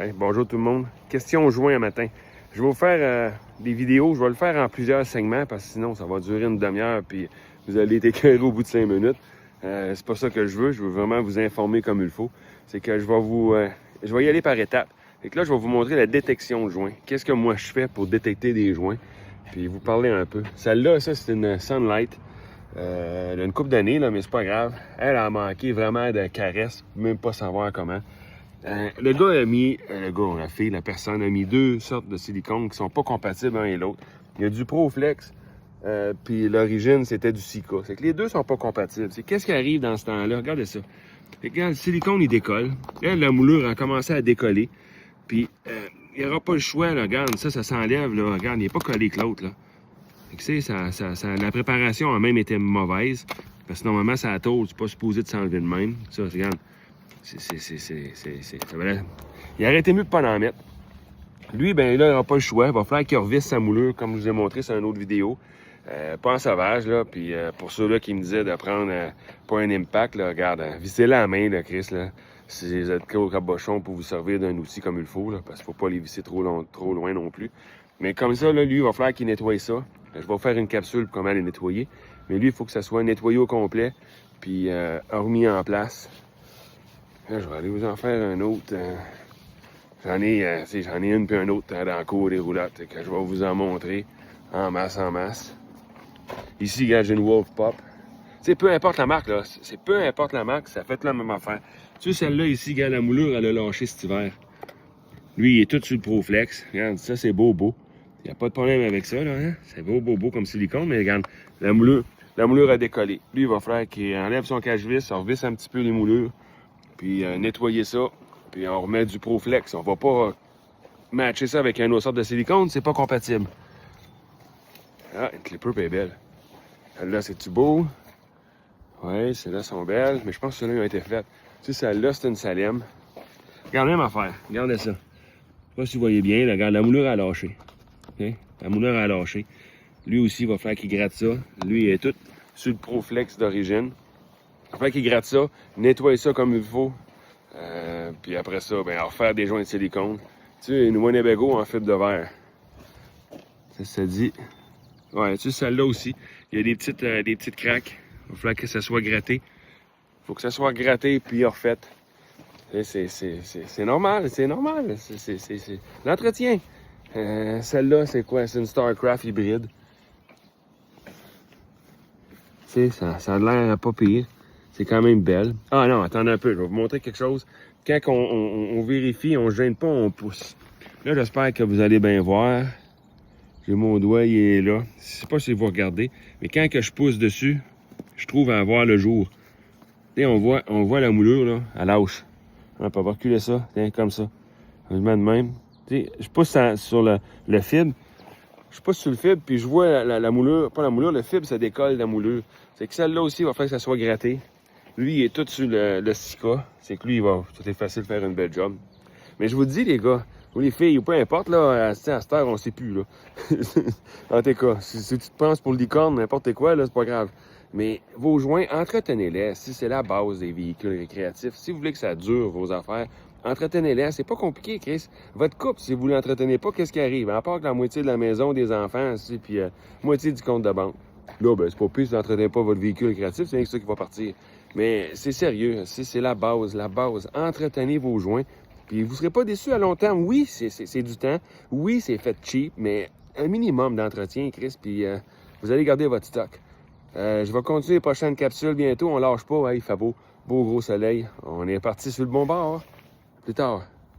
Hey, bonjour tout le monde. Question joint un matin. Je vais vous faire des vidéos. Je vais le faire en plusieurs segments parce que sinon ça va durer une demi-heure puis vous allez être écœuré au bout de 5 minutes. C'est pas ça que je veux. Je veux vraiment vous informer comme il faut. C'est que je vais y aller par étapes. Et que là, je vais vous montrer la détection de joints. Qu'est-ce que moi je fais pour détecter des joints? Puis vous parler un peu. Celle-là, ça, c'est une Sunlight. Elle a une couple d'années, là, mais c'est pas grave. Elle a manqué vraiment de caresses, même pas savoir comment. Le gars a mis, la personne a mis deux sortes de silicone qui sont pas compatibles l'un et l'autre. Il y a du Proflex, puis l'origine c'était du Sika. C'est que les deux sont pas compatibles. C'est qu'est-ce qui arrive dans ce temps-là? Regardez ça. Regarde, le silicone il décolle. Là, la moulure a commencé à décoller. Puis il n'y aura pas le choix, là. Regarde, ça s'enlève, là. Regarde, il n'est pas collé que l'autre, là. Fait que la préparation a même été mauvaise. Parce que normalement, ça a tôt, c'est pas supposé de s'enlever de même. Ça, regarde. Il aurait été mieux de pas en mettre. Lui, ben là, il n'aura pas le choix. Il va falloir qu'il revisse sa moulure, comme je vous ai montré sur une autre vidéo. Pas en sauvage, là. Puis pour ceux-là qui me disaient de prendre pas un impact, là, regarde, vissez-la à la main, là, Chris, là. Si vous êtes au cabochon pour vous servir d'un outil comme il faut, là, parce qu'il ne faut pas les visser trop loin non plus. Mais comme ça, là, lui, il va falloir qu'il nettoie ça. Je vais vous faire une capsule pour comment les nettoyer. Mais lui, il faut que ça soit nettoyé au complet, puis remis en place. Là, je vais aller vous en faire un autre. J'en ai une puis un autre dans la cour des roulottes que je vais vous en montrer en masse. Ici, regarde, j'ai une Wolf Pop. Tu sais, peu importe la marque, là. C'est peu importe la marque, ça fait la même affaire. Tu sais, celle-là ici, regarde, la moulure, elle a lâché cet hiver. Lui, il est tout sur le Proflex. Regarde, ça, c'est beau. Il n'y a pas de problème avec ça, là. Hein? C'est beau comme silicone, mais regarde, la moulure a décollé. Lui, il va falloir qu'il enlève son cache-vis, on revisse un petit peu les moulures. Puis nettoyer ça, puis on remet du Proflex. On va pas matcher ça avec un autre sorte de silicone, c'est pas compatible. Ah, une clipper est belle. Celle-là, c'est-tu beau? Ouais, celles-là sont belles, mais je pense que celles-là ont été faites. Tu sais, celle-là, c'est une Salem. Regarde, même affaire. Regardez ça. Je sais pas si vous voyez bien, là, regarde, la moulure a lâché. Okay? La moulure a lâché. Lui aussi, il va falloir qu'il gratte ça. Lui, il est tout sur le Proflex d'origine. Il va falloir qu'il gratte ça, nettoie ça comme il faut. Puis après ça, ben, refaire des joints de silicone. Tu sais, une Winnebago en fibre de verre. Ça dit. Ouais, tu sais, celle-là aussi. Il y a des petites craques. Il va falloir que ça soit gratté. Il faut que ça soit gratté puis refait. C'est normal, c'est normal. C'est l'entretien. Celle-là, c'est quoi? C'est une Starcraft hybride. Tu sais, ça a l'air pas pire. C'est quand même belle. Ah non, attendez un peu, je vais vous montrer quelque chose. Quand on vérifie, on ne gêne pas, on pousse. Là, j'espère que vous allez bien voir. J'ai mon doigt, il est là. Je ne sais pas si vous regardez, mais quand que je pousse dessus, je trouve à voir le jour. Tu sais, on voit la moulure, là, à lâche. On peut reculer ça, tiens, comme ça. Je le mets de même. Tu sais, je pousse sur le fibre. Je pousse sur le fibre, puis je vois la moulure, pas la moulure, le fibre, ça décolle la moulure. C'est que celle-là aussi, il va falloir que ça soit gratté. Lui, il est tout sur le Sika. C'est que lui, c'est facile de faire une belle job. Mais je vous dis, les gars, ou les filles, ou peu importe, là, à cette heure, on sait plus, là. En tout cas, si tu te penses pour le licorne, n'importe quoi, là, c'est pas grave. Mais vos joints, entretenez-les. Si c'est la base des véhicules récréatifs, si vous voulez que ça dure, vos affaires, entretenez-les. C'est pas compliqué, Chris. Votre couple, si vous l'entretenez pas, qu'est-ce qui arrive? À part que la moitié de la maison, des enfants, puis moitié du compte de banque. Là, ben, c'est pas pire si vous n'entretenez pas votre véhicule récréatif, c'est rien que ça qui va partir. Mais c'est sérieux, c'est la base. Entretenez vos joints, puis vous ne serez pas déçus à long terme. Oui, c'est du temps. Oui, c'est fait cheap, mais un minimum d'entretien, Chris, puis vous allez garder votre stock. Je vais continuer les prochaines capsules bientôt. On lâche pas, il fait beau gros soleil. On est parti sur le bon bord. Plus tard.